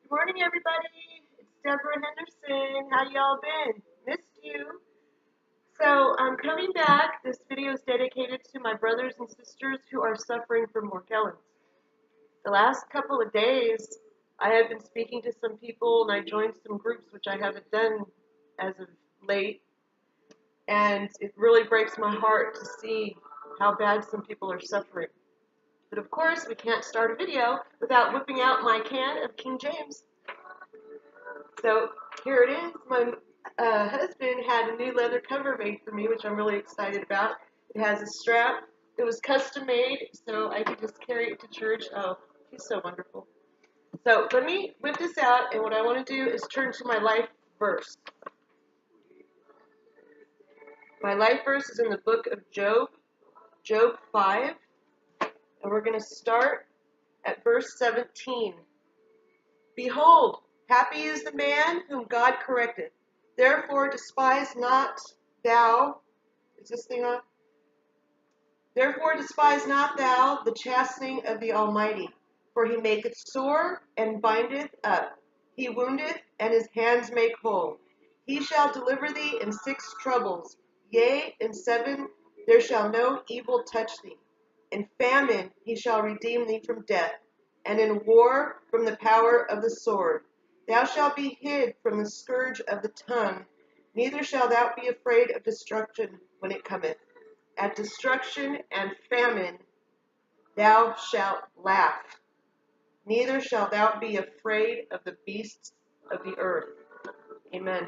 Good morning, everybody. It's Deborah Henderson. How y'all been? Missed you. So I'm coming back. This video is dedicated to my brothers and sisters who are suffering from Morgellons. The last couple of days, I have been speaking to some people, and I joined some groups, which I haven't done as of late. And it really breaks my heart to see how bad some people are suffering. But of course, we can't start a video without whipping out my can of King James. So here it is. My husband had a new leather cover made for me, which I'm really excited about. It has a strap. It was custom made, so I could just carry it to church. Oh, he's so wonderful. So let me whip this out, and what I want to do is turn to my life verse. My life verse is in the book of Job, Job 5, and we're going to start at verse 17. Behold, happy is the man whom God correcteth. Therefore despise not thou, is this thing on? Therefore despise not thou the chastening of the Almighty, for he maketh sore and bindeth up. He woundeth, and his hands make whole. He shall deliver thee in 6 troubles. Yea, in 7 there shall no evil touch thee. In famine he shall redeem thee from death, and in war from the power of the sword. Thou shalt be hid from the scourge of the tongue, neither shalt thou be afraid of destruction when it cometh. At destruction and famine thou shalt laugh, neither shalt thou be afraid of the beasts of the earth. Amen.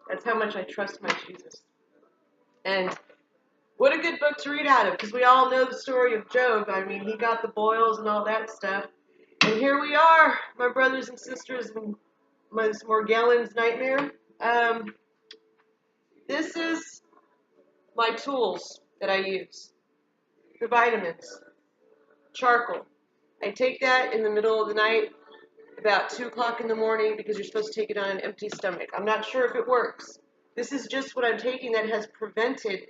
That's how much I trust my Jesus. And what a good book to read out of, because we all know the story of Job. I mean, he got the boils and all that stuff. And here we are, my brothers and sisters, in my Morgellons nightmare. This is my tools that I use. The vitamins, charcoal. I take that in the middle of the night, about 2 o'clock in the morning, because you're supposed to take it on an empty stomach. I'm not sure if it works. This is just what I'm taking that has prevented.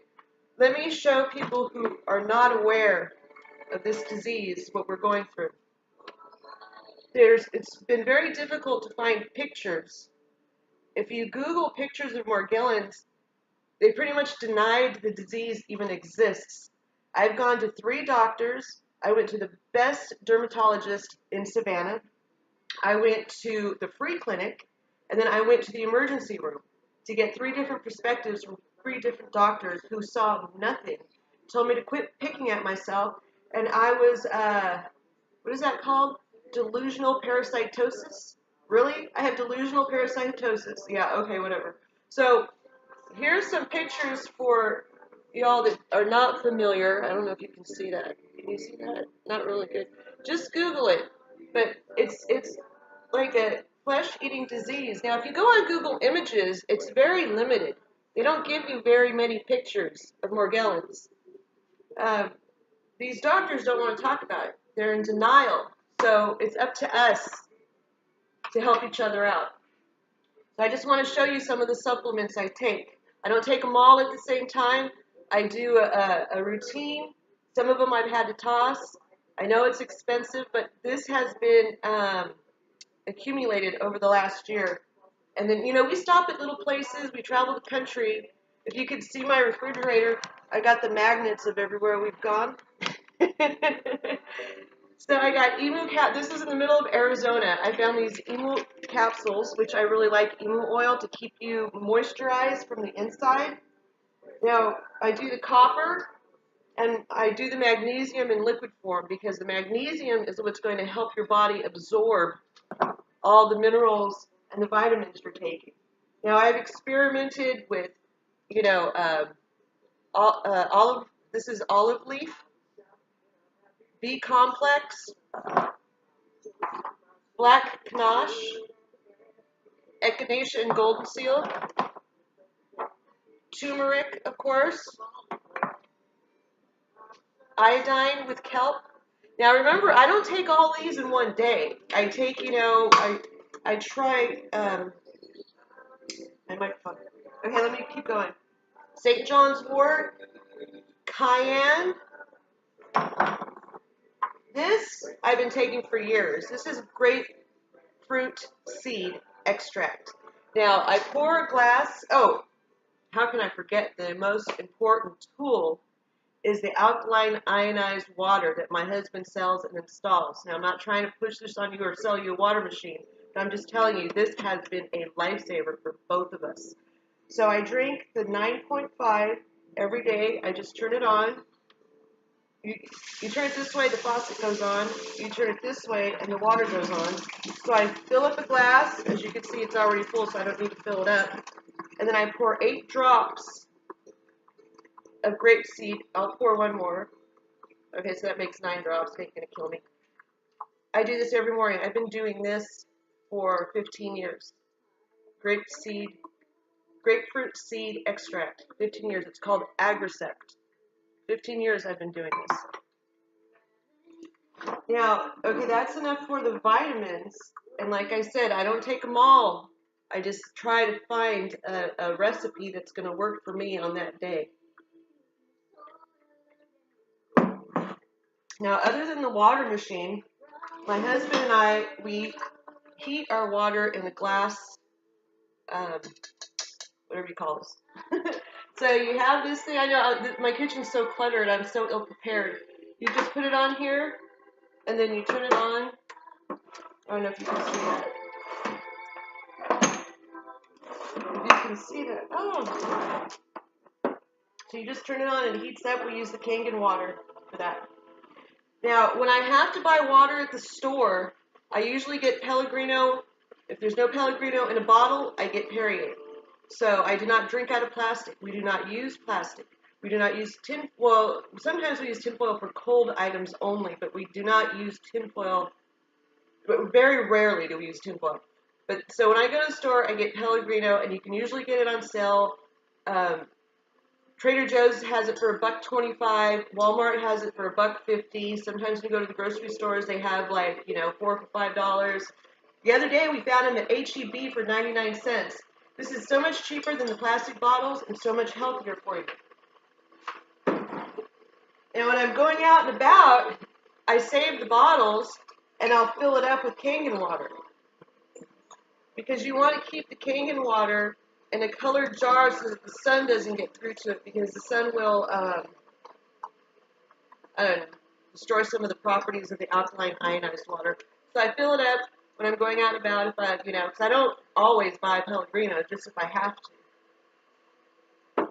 Let me show people who are not aware of this disease what we're going through. It's been very difficult to find pictures. If you Google pictures of Morgellons, they pretty much denied the disease even exists. I've gone to 3 doctors. I went to the best dermatologist in Savannah. I went to the free clinic, and then I went to the emergency room to get 3 different perspectives from 3 different doctors who saw nothing. Told me to quit picking at myself, and I was, what is that called? Delusional parasitosis? Really? I have delusional parasitosis. Yeah, okay, whatever. So here's some pictures for y'all that are not familiar. I don't know if you can see that. Can you see that? Not really good. Just Google it. But it's like a flesh-eating disease. Now, if you go on Google Images, it's very limited. They don't give you very many pictures of Morgellons. These doctors don't want to talk about it. They're in denial. So it's up to us to help each other out. So I just want to show you some of the supplements I take. I don't take them all at the same time. I do a routine. Some of them I've had to toss. I know it's expensive, but this has been accumulated over the last year. And then, we stop at little places. We travel the country. If you could see my refrigerator, I got the magnets of everywhere we've gone. So I got emu this is in the middle of Arizona. I found these emu capsules, which I really like emu oil to keep you moisturized from the inside. Now, I do the copper, and I do the magnesium in liquid form, because the magnesium is what's going to help your body absorb all the minerals and the vitamins you're taking. Now, I've experimented with, this is olive leaf, B complex, black ganache, echinacea and golden seal, turmeric, of course, iodine with kelp. Now remember, I don't take all these in one day. I take, I try, my microphone. Okay, let me keep going. St. John's wort, cayenne. This I've been taking for years. This is great grapefruit seed extract. Now, I pour a glass. Oh, how can I forget the most important tool is the alkaline ionized water that my husband sells and installs. Now, I'm not trying to push this on you or sell you a water machine, but I'm just telling you this has been a lifesaver for both of us. So I drink the 9.5 every day. I just turn it on. You turn it this way, the faucet goes on. You turn it this way, and the water goes on. So I fill up a glass. As you can see, it's already full, so I don't need to fill it up. And then I pour 8 drops of grapeseed. I'll pour one more. Okay, so that makes 9 drops. It's going to kill me. I do this every morning. I've been doing this for 15 years. Grapefruit seed extract. 15 years. It's called Agricept. 15 years I've been doing this. Now, okay, that's enough for the vitamins. And like I said, I don't take them all. I just try to find a recipe that's going to work for me on that day. Now, other than the water machine, my husband and I, we heat our water in a glass, whatever you call this. So you have this thing. I know my kitchen's so cluttered. I'm so ill-prepared. You just put it on here, and then you turn it on. I don't know if you can see that. If you can see that. Oh. So you just turn it on and it heats up. We use the Kangen water for that. Now, when I have to buy water at the store, I usually get Pellegrino. If there's no Pellegrino in a bottle, I get Perrier. So I do not drink out of plastic. We do not use plastic. We do not use tin. Well, sometimes we use tinfoil for cold items only, but we do not use tinfoil. But very rarely do we use tinfoil. But so when I go to the store, I get Pellegrino, and you can usually get it on sale. Trader Joe's has it for $1.25. Walmart has it for $1.50. Sometimes when you go to the grocery stores, they have like, $4 for $5. The other day we found them at H-E-B for 99 cents. This is so much cheaper than the plastic bottles and so much healthier for you. And when I'm going out and about, I save the bottles and I'll fill it up with Kangen water. Because you want to keep the Kangen water in a colored jar so that the sun doesn't get through to it, because the sun will destroy some of the properties of the alkaline ionized water. So I fill it up when I'm going out and about, if I, because I don't always buy Pellegrino, just if I have to.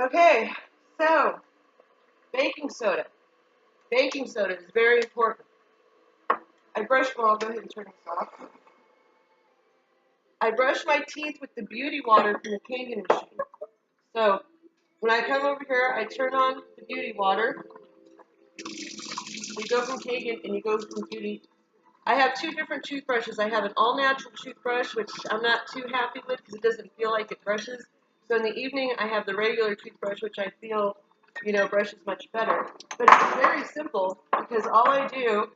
Okay, so baking soda. Baking soda is very important. I brush, well, I'll go ahead and turn this off. I brush my teeth with the beauty water from the Kangen machine. So when I come over here, I turn on the beauty water. You go from Kangen and you go from beauty. I have 2 different toothbrushes. I have an all-natural toothbrush, which I'm not too happy with because it doesn't feel like it brushes. So in the evening, I have the regular toothbrush, which I feel, brushes much better. But it's very simple because all I do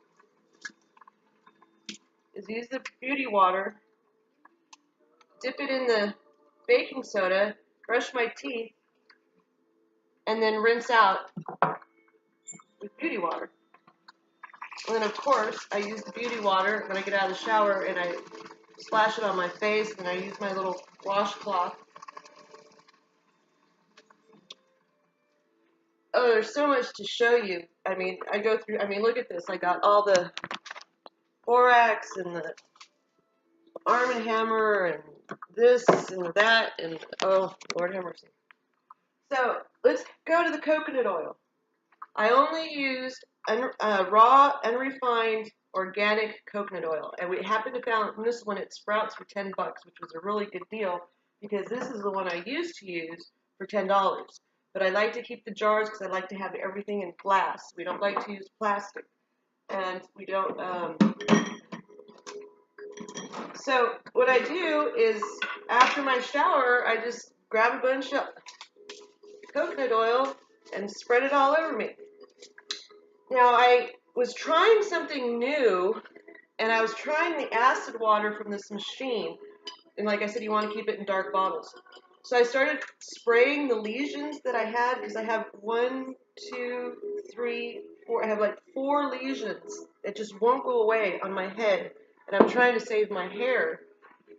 is use the beauty water, dip it in the baking soda, brush my teeth, and then rinse out with beauty water. And then, of course, I use the beauty water when I get out of the shower, and I splash it on my face, and I use my little washcloth. Oh, there's so much to show you. Look at this. I got all the borax and the Arm & Hammer and this and that, and oh, Lord have mercy. So let's go to the coconut oil. I only used raw, unrefined, organic coconut oil. And we happened to find this one at Sprouts for $10, which was a really good deal because this is the one I used to use for $10. But I like to keep the jars because I like to have everything in glass. We don't like to use plastic. And we don't, So what I do is after my shower, I just grab a bunch of coconut oil and spread it all over me. Now, I was trying something new, and I was trying the acid water from this machine. And like I said, you want to keep it in dark bottles. So I started spraying the lesions that I had, because I have 1, 2, 3, I have like 4 lesions that just won't go away on my head, and I'm trying to save my hair.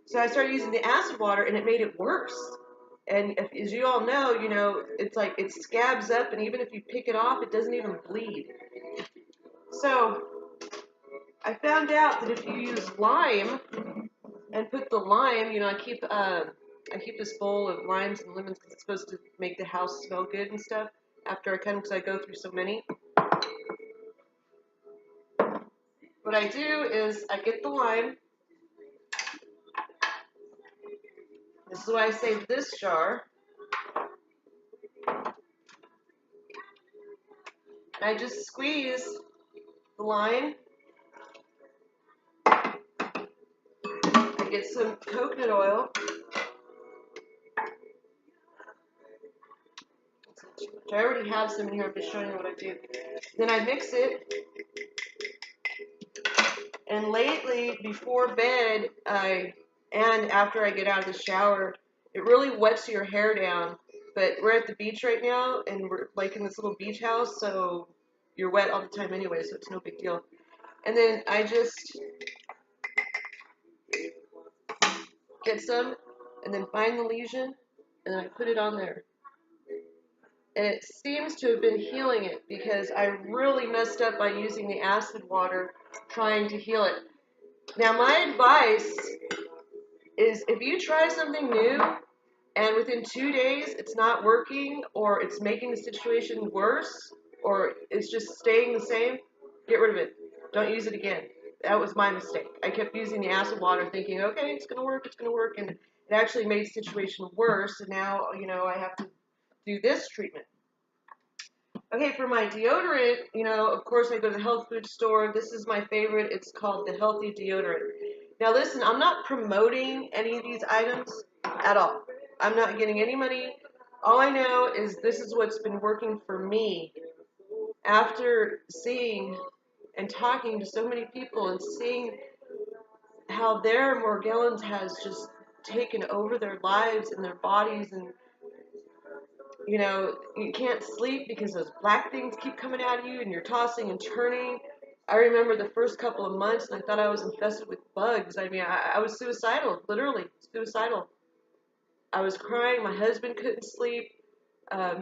So I started using the acid water, and it made it worse. And as you all know, it's like it scabs up, and even if you pick it off, it doesn't even bleed. So I found out that if you use lime and put the lime, I keep this bowl of limes and lemons because it's supposed to make the house smell good and stuff after I cut them because I go through so many. What I do is I get the lime. This is why I saved this jar. I just squeeze the lime. I get some coconut oil. I already have some in here. I'm just showing you what I do. Then I mix it. And lately, before bed, and after I get out of the shower, it really wets your hair down. But we're at the beach right now, and we're like in this little beach house, so you're wet all the time anyway, so it's no big deal. And then I just get some, and then find the lesion, and then I put it on there. And it seems to have been healing it because I really messed up by using the acid water trying to heal it. Now, my advice is if you try something new and within 2 days it's not working or it's making the situation worse or it's just staying the same, get rid of it. Don't use it again. That was my mistake. I kept using the acid water thinking, okay, it's going to work, and it actually made the situation worse, and now, I have to do this treatment. Okay, for my deodorant, of course I go to the health food store. This is my favorite. It's called the Healthy Deodorant. Now listen, I'm not promoting any of these items at all. I'm not getting any money. All I know is this is what's been working for me after seeing and talking to so many people and seeing how their Morgellons has just taken over their lives and their bodies, and you can't sleep because those black things keep coming at you and you're tossing and turning. I remember the first couple of months and I thought I was infested with bugs. I mean, I was suicidal, literally suicidal. I was crying. My husband couldn't sleep.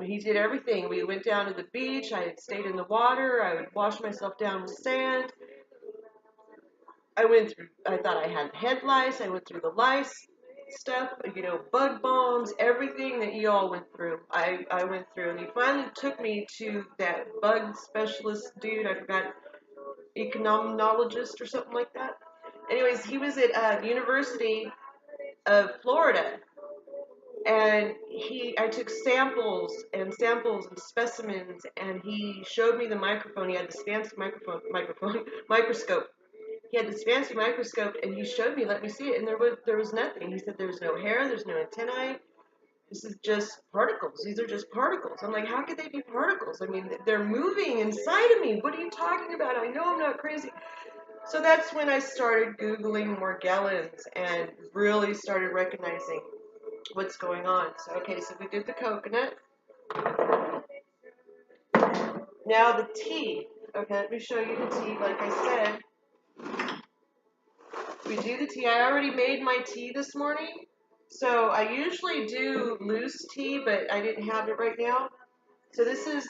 He did everything. We went down to the beach. I had stayed in the water. I would wash myself down with sand. I thought I had head lice. I went through the lice stuff, bug bombs, everything that you all went through. I went through, and he finally took me to that bug specialist dude. I forgot, economologist or something like that. Anyways, he was at University of Florida, and I took samples and specimens, and he showed me the microphone. He had this fancy microscope. He had this fancy microscope, and he showed me, let me see it, and there was nothing. He said there's no hair, there's no antennae. This is just particles. These are just particles. I'm like, how could they be particles? I mean, they're moving inside of me. What are you talking about? I know I'm not crazy. So that's when I started Googling Morgellons and really started recognizing what's going on. So, okay, so we did the coconut. Now the tea. Okay, let me show you the tea. Like I said, we do the tea. I already made my tea this morning. So I usually do loose tea, but I didn't have it right now. So this is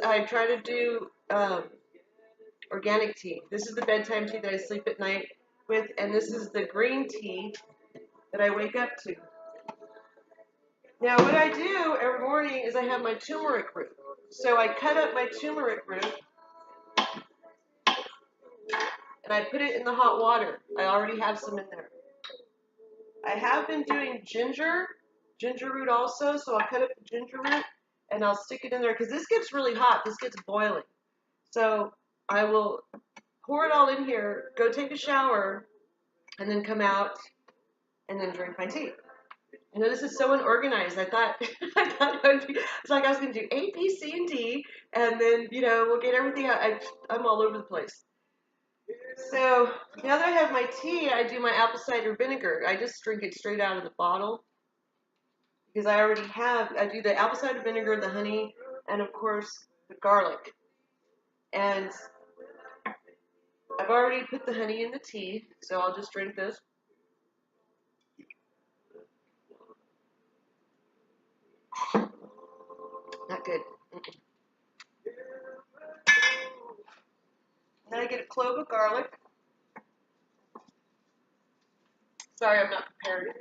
I try to do organic tea. This is the bedtime tea that I sleep at night with, and this is the green tea that I wake up to. Now what I do every morning is I have my turmeric root. So I cut up my turmeric root and I put it in the hot water. I already have some in there. I have been doing ginger root also, so I'll cut up the ginger root and I'll stick it in there because this gets really hot. This gets boiling. So I will pour it all in here, go take a shower, and then come out and then drink my tea. I know this is so unorganized. I thought it's like I was going to do A, B, C, and D, and then we'll get everything out. I'm all over the place. So now that I have my tea, I do my apple cider vinegar. I just drink it straight out of the bottle because I already have. I do the apple cider vinegar, the honey, and of course the garlic. And I've already put the honey in the tea, so I'll just drink this. Not good. Mm-mm. Then I get a clove of garlic. Sorry, I'm not prepared.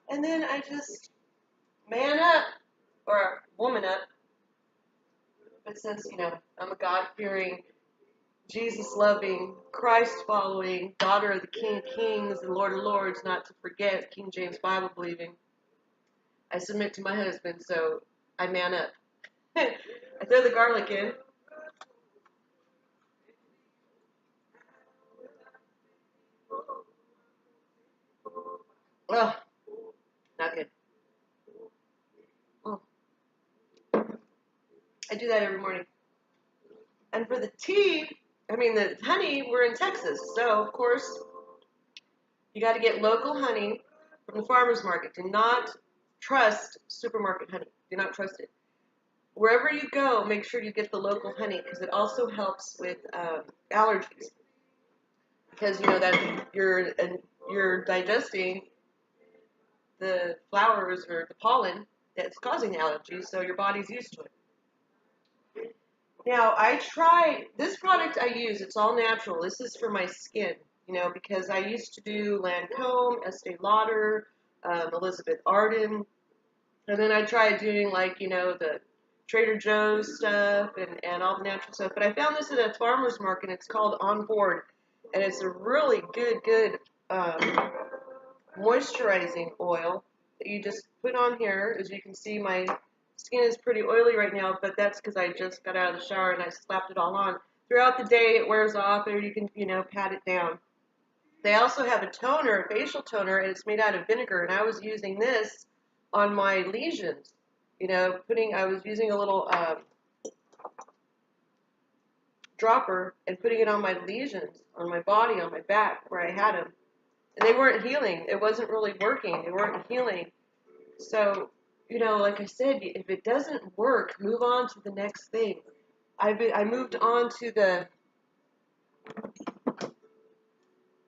And then I just man up, or woman up. But since, I'm a God-fearing, Jesus-loving, Christ-following, daughter of the King of Kings and Lord of Lords, not to forget, King James Bible-believing, I submit to my husband, so I man up. I throw the garlic in. Oh, not good. Oh, I do that every morning. And for the tea, the honey, we're in Texas, so of course you got to get local honey from the farmer's market. Do not trust supermarket honey. Do not trust it. Wherever you go, make sure you get the local honey because it also helps with allergies. Because you know that you're digesting the flowers or the pollen that's causing the allergies, so your body's used to it. Now, I tried this product I use, it's all natural. This is for my skin, because I used to do Lancome, Estee Lauder, Elizabeth Arden, and then I tried doing the Trader Joe's stuff and all the natural stuff. But I found this at a farmer's market. It's called On Board, and it's a really good moisturizing oil that you just put on here. As you can see, my skin is pretty oily right now, but that's because I just got out of the shower and I slapped it all on. Throughout the day, it wears off, or you can, pat it down. They also have a toner, a facial toner, and it's made out of vinegar, and I was using this on my lesions. I was using a little dropper and putting it on my lesions, on my body, on my back, where I had them. And they weren't healing. It wasn't really working. They weren't healing. So, like I said, if it doesn't work, move on to the next thing. I moved on to the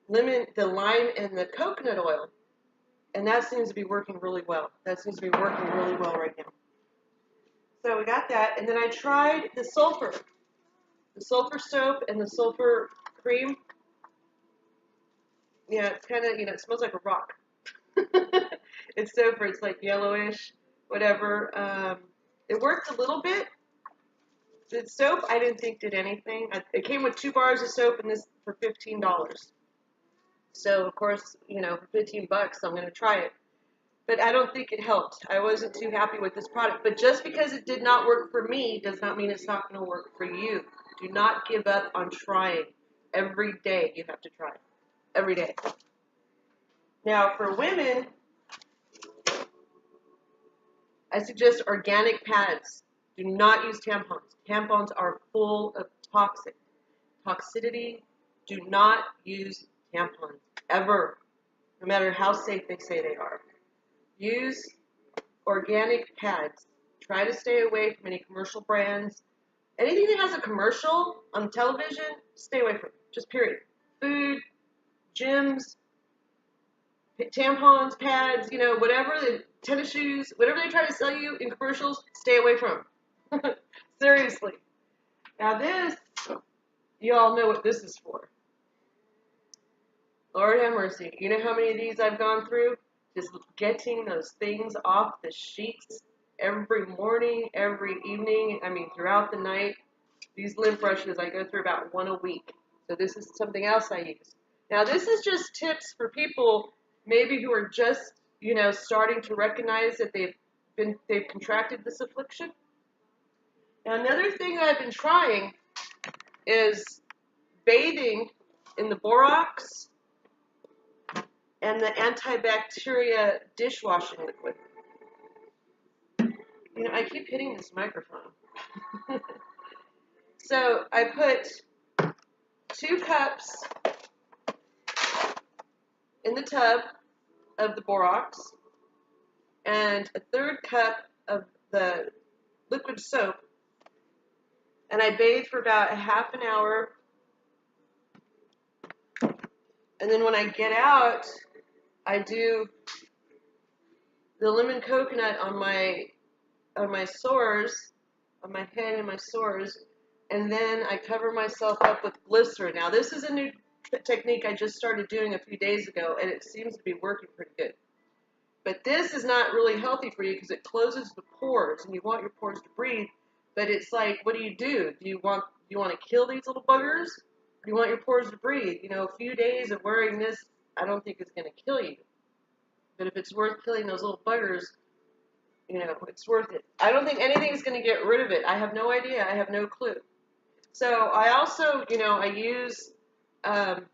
lime, and the coconut oil. And that seems to be working really well. That seems to be working really well right now. So we got that. And then I tried the sulfur soap and the sulfur cream. Yeah, it's kind of, it smells like a rock. It's sulfur. It's like yellowish, whatever. It worked a little bit. The soap, I didn't think did anything. It came with 2 bars of soap, and this for $15. So, of course, for $15, I'm going to try it. But I don't think it helped. I wasn't too happy with this product. But just because it did not work for me does not mean it's not going to work for you. Do not give up on trying. Every day you have to try. Every day. Now, for women, I suggest organic pads. Do not use tampons. Tampons are full of toxicity. Do not use tampons, ever, no matter how safe they say they are. Use organic pads. Try to stay away from any commercial brands. Anything that has a commercial on television, stay away from it. Just period. Food, gyms, tampons, pads, whatever, the tennis shoes, whatever they try to sell you in commercials, stay away from. Seriously. Now this, you all know what this is for. Lord have mercy. You know how many of these I've gone through? Just getting those things off the sheets every morning, every evening, throughout the night. These lint brushes, I go through about 1 a week. So this is something else I use. Now this is just tips for people maybe who are just, starting to recognize that they've contracted this affliction. Now another thing that I've been trying is bathing in the borax and the antibacteria dishwashing liquid. I keep hitting this microphone. So I put 2 cups in the tub of the borax, and a third cup of the liquid soap, and I bathe for about a half an hour. And then when I get out, I do the lemon coconut on my sores, on my head and my sores, and then I cover myself up with glycerin. Now this is a new technique I just started doing a few days ago, and it seems to be working pretty good. But this is not really healthy for you because it closes the pores, and you want your pores to breathe. But it's like, what do? Do you want to kill these little buggers? Or do you want your pores to breathe? You know, a few days of wearing this, I don't think it's going to kill you. But if it's worth killing those little buggers, you know, it's worth it. I don't think anything's going to get rid of it. I have no idea. I have no clue. So I also, you know, I use Arm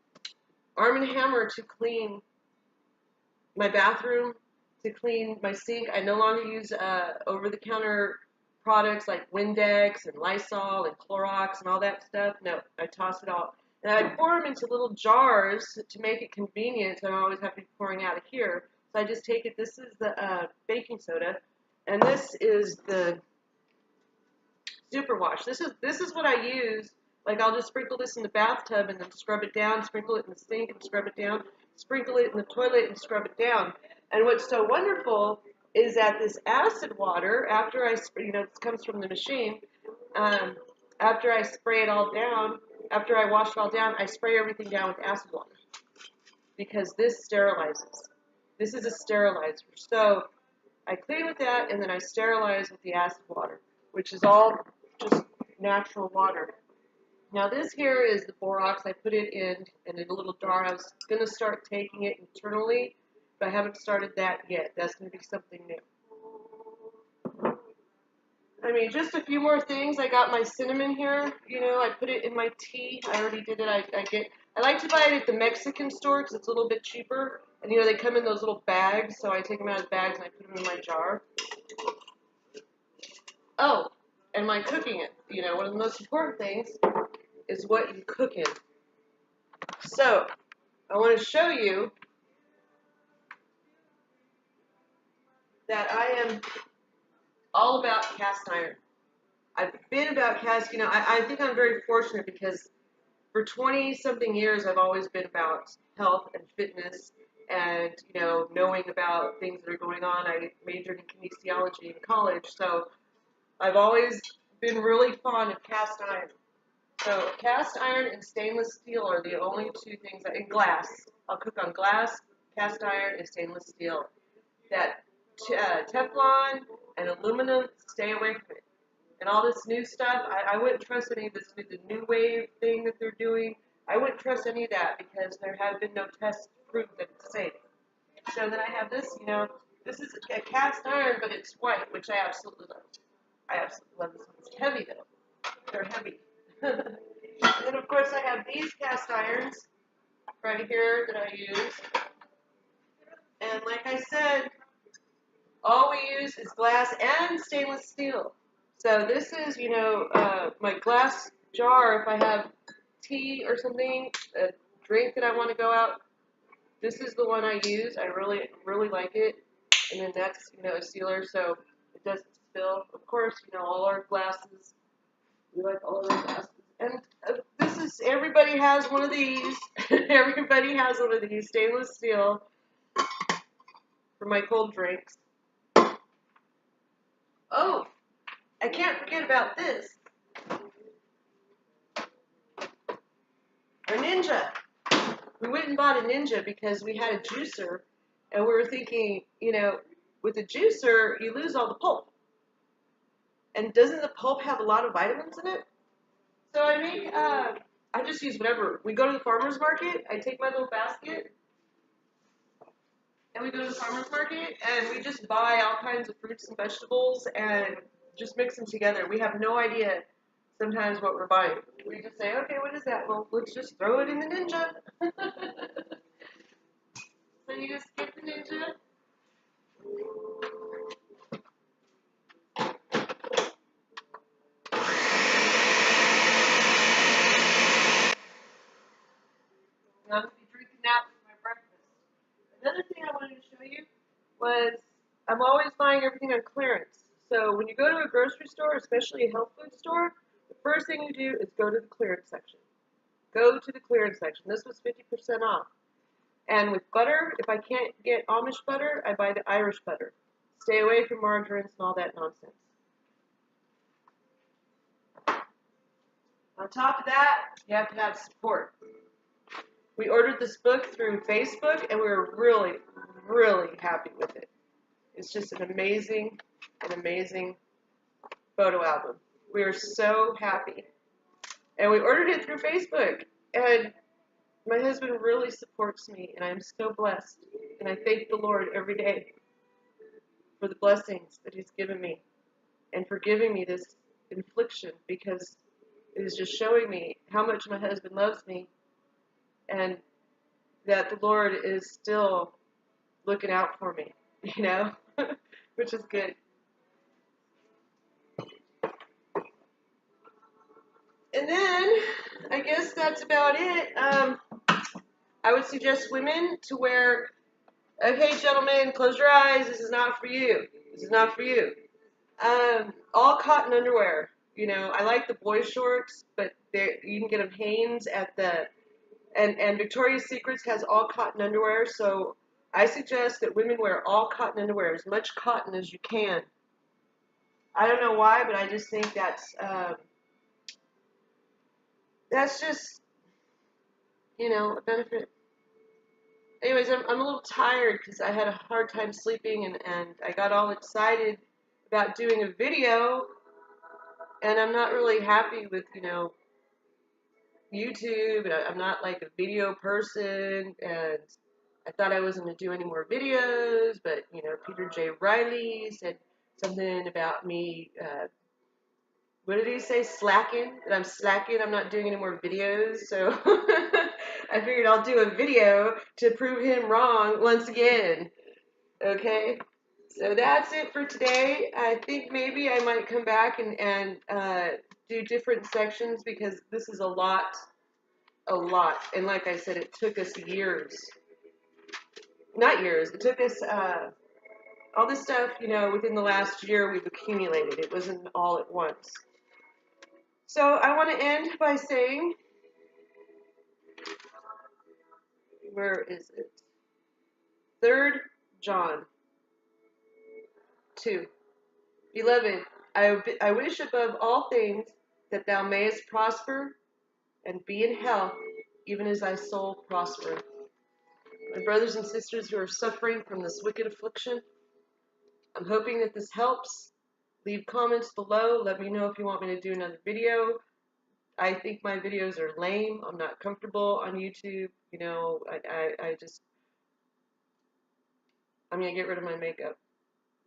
& Hammer to clean my bathroom, to clean my sink. I no longer use over-the-counter products like Windex and Lysol and Clorox and all that stuff. No, I toss it all. And I pour them into little jars to make it convenient, so I don't always have to be pouring out of here. So I just take it. This is the baking soda, and this is the superwash. This is what I use. Like, I'll just sprinkle this in the bathtub and then scrub it down, sprinkle it in the sink and scrub it down, sprinkle it in the toilet and scrub it down. And what's so wonderful is that this acid water, after I, you know, this comes from the machine, after I spray it all down, after I wash it all down, I spray everything down with acid water because this sterilizes. This is a sterilizer. So I clean with that, and then I sterilize with the acid water, which is all just natural water. Now this here is the borax. I put it in a little jar. I was going to start taking it internally, but I haven't started that yet. That's going to be something new. I mean, just a few more things. I got my cinnamon here. You know, I put it in my tea. I already did it. I like to buy it at the Mexican store because it's a little bit cheaper. And, you know, they come in those little bags, so I take them out of the bags and I put them in my jar. Oh, and my cooking it. You know, one of the most important things is what you cook in. So, I want to show you that I am all about cast iron. I've been about cast, you know, I think I'm very fortunate because for 20-something years I've always been about health and fitness and, you know, knowing about things that are going on. I majored in kinesiology in college, so I've always been really fond of cast iron. So cast iron and stainless steel are the only two things, and glass. I'll cook on glass, cast iron, and stainless steel. That Teflon and aluminum, stay away from it. And all this new stuff, I wouldn't trust any of this, the new wave thing that they're doing. I wouldn't trust any of that because there have been no tests to prove that it's safe. So then I have this, you know, this is a cast iron, but it's white, which I absolutely love. I absolutely love this one. It's heavy, though. They're heavy. And then, of course, I have these cast irons right here that I use. And like I said, all we use is glass and stainless steel. So this is, you know, my glass jar. If I have tea or something, a drink that I want to go out, this is the one I use. I really, really like it. And then that's, you know, a sealer, so it doesn't spill. Of course, you know, all our glasses, we like all our glasses. And this is, everybody has one of these. Everybody has one of these, stainless steel, for my cold drinks. Oh, I can't forget about this. Our Ninja. We went and bought a Ninja because we had a juicer, and we were thinking, you know, with a juicer, you lose all the pulp. And doesn't the pulp have a lot of vitamins in it? So I just use whatever. We go to the farmer's market, I take my little basket, and we go to the farmer's market, and we just buy all kinds of fruits and vegetables, and just mix them together. We have no idea sometimes what we're buying. We just say, okay, what is that? Well, let's just throw it in the Ninja. So you just get the Ninja. I'm going to be drinking that for my breakfast. Another thing I wanted to show you was I'm always buying everything on clearance. So when you go to a grocery store, especially a health food store, the first thing you do is go to the clearance section. Go to the clearance section. This was 50% off. And with butter, if I can't get Amish butter, I buy the Irish butter. Stay away from margarines and all that nonsense. On top of that, you have to have support. We ordered this book through Facebook, and we were really, really happy with it. It's just an amazing photo album. We are so happy. And we ordered it through Facebook. And my husband really supports me, and I'm so blessed. And I thank the Lord every day for the blessings that He's given me and for giving me this infliction, because it is just showing me how much my husband loves me and that the Lord is still looking out for me, you know, which is good. And then I guess that's about it. I would suggest women to wear, okay, gentlemen, close your eyes. This is not for you. This is not for you. All cotton underwear. You know, I like the boy shorts, but you can get them Hanes at the, and Victoria's Secrets has all cotton underwear. So I suggest that women wear all cotton underwear, as much cotton as you can. I don't know why, but I just think that's just, you know, a benefit. Anyways, I'm a little tired because I had a hard time sleeping, and I got all excited about doing a video, and I'm not really happy with, you know, YouTube, and I'm not like a video person, and I thought I wasn't going to do any more videos, but, you know, Peter J. Riley said something about me, what did he say, slacking, that I'm slacking, I'm not doing any more videos, so I figured I'll do a video to prove him wrong once again, okay? So that's it for today. I think maybe I might come back and do different sections, because this is a lot, and like I said, it took us years, not years, it took us, all this stuff, you know, within the last year we've accumulated. It wasn't all at once. So I want to end by saying, where is it? 3 John 2. Beloved, I wish above all things that thou mayest prosper and be in health, even as thy soul prosper. My brothers and sisters who are suffering from this wicked affliction, I'm hoping that this helps. Leave comments below. Let me know if you want me to do another video. I think my videos are lame. I'm not comfortable on YouTube. You know, I'm going to get rid of my makeup.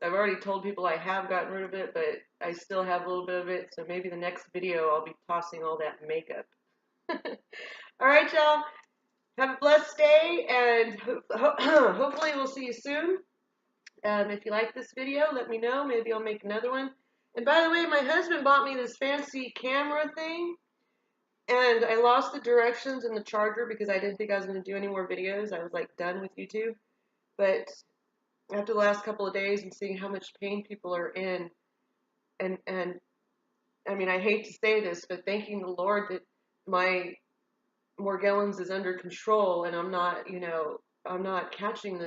I've already told people I have gotten rid of it, but I still have a little bit of it. So maybe the next video I'll be tossing all that makeup. All right, y'all. Have a blessed day, and hopefully we'll see you soon. If you like this video, let me know. Maybe I'll make another one. And by the way, my husband bought me this fancy camera thing, and I lost the directions and the charger because I didn't think I was going to do any more videos. I was like done with YouTube. But after the last couple of days and seeing how much pain people are in, and I mean, I hate to say this, but thanking the Lord that my Morgellons is under control, and I'm not, you know, I'm not catching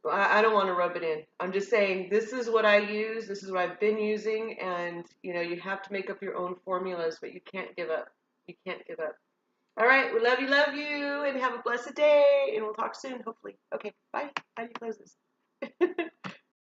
I don't want to rub it in. I'm just saying this is what I use, this is what I've been using, and, you know, you have to make up your own formulas, but you can't give up. You can't give up. All right, we love you, and have a blessed day, and we'll talk soon, hopefully. Okay, bye. How do you close this?